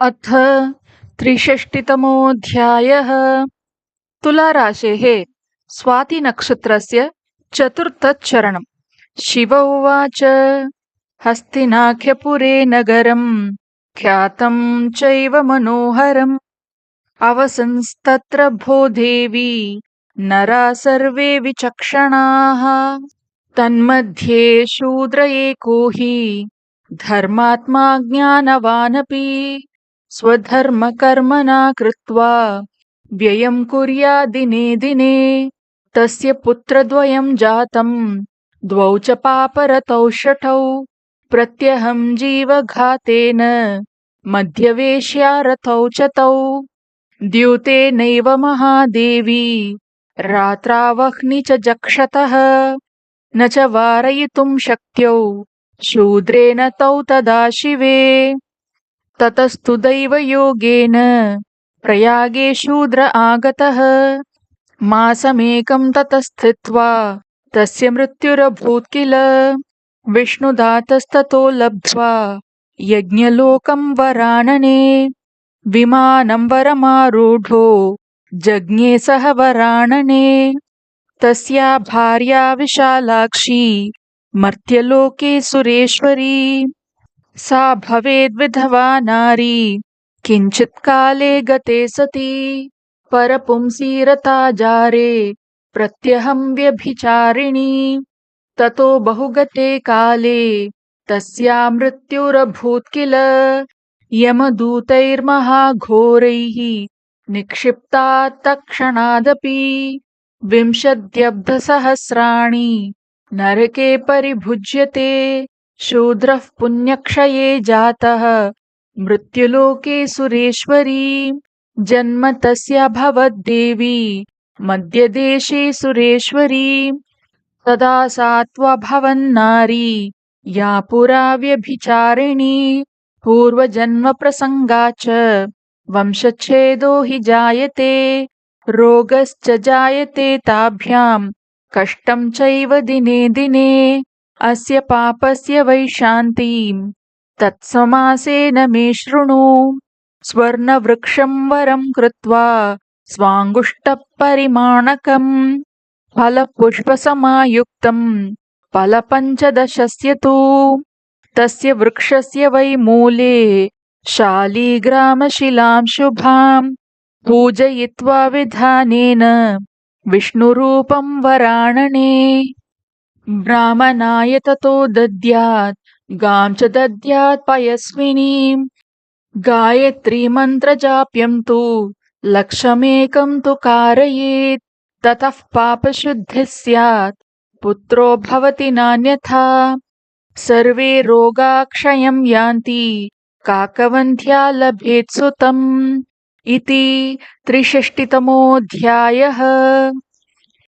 अथ 63तमोऽध्यायः। तुलाराशेः स्वातिनक्षत्रस्य चतुर्थचरणम्। शिव उवाच। हस्तिनाख्यपुरे नगरम् ख्यातं चैव मनोहरम्। अवसंस्तत्र भो देवी नरा सर्वे विचक्षणाः। तन्मध्ये शूद्र एको हि धर्मात्मा ज्ञानवानपि स्वधर्मकर्मणा कृत्वा व्ययं कुर्यात् दिने दिने। तस्य पुत्रद्वयं जातं द्वौ च पापरतौ शठौ। प्रत्यहं जीवघातेन मध्यवेश्या रथौ च तौ। द्यूतेनैव महादेवी रात्रावह्नि च जक्षतः। न च वारयितुं शक्यौ शूद्रेण तौ तदा शिवे। ततस्तु दैवयोगेन प्रयागे शूद्र आगतः। मासमेकं ततस्थित्वा तस्य मृत्युरभूत् किल। विष्णुदातस्ततो लब्ध्वा यज्ञलोकं वरानने। विमानं वरमारूढो जज्ञे सह वरानने। तस्या भार्या विशालाक्षी मर्त्यलोके सुरेश्वरी। सा भवेद्विधवा नारी किञ्चित्काले गते सती। परपुंसी रता जारे प्रत्यहं व्यभिचारिणी। ततो बहुगते काले तस्या मृत्युरभूत् किल। यमदूतैर्महाघोरैः निक्षिप्ता तत्क्षणादपि 20,000 नरके परिभुज्यते। शूद्रः पुण्यक्षये जातः मृत्युलोके सुरेश्वरी। जन्म तस्याभवद्देवी मध्यदेशे सुरेश्वरी। तदा सा त्वभवन्नारी या पुरा व्यभिचारिणी। पूर्वजन्मप्रसङ्गाच्च वंशच्छेदो हि जायते। रोगश्च जायते ताभ्यां कष्टं चैव दिने दिने। अस्य पापस्य वैशान्तीं तत्समासेन मे शृणु। स्वर्णवृक्षं वरं कृत्वा स्वाङ्गुष्ठपरिमाणकम् फलपुष्पसमायुक्तं फलपञ्चदशस्य तु। तस्य वृक्षस्य वै मूले शालिग्रामशिलां शुभां पूजयित्वा विधानेन विष्णुरूपं वरानने। ब्राह्मणाय ततो दद्यात् गां च दद्यात् पयस्विनीं। गायत्रीमन्त्रजाप्यं तु लक्षमेकं तु कारयेत्। ततः पापशुद्धिः स्यात् पुत्रो भवति नान्यथा। सर्वे रोगा क्षयं यान्ति काकवन्ध्या लभेत् सुतम्। इति 63तमोऽध्यायः।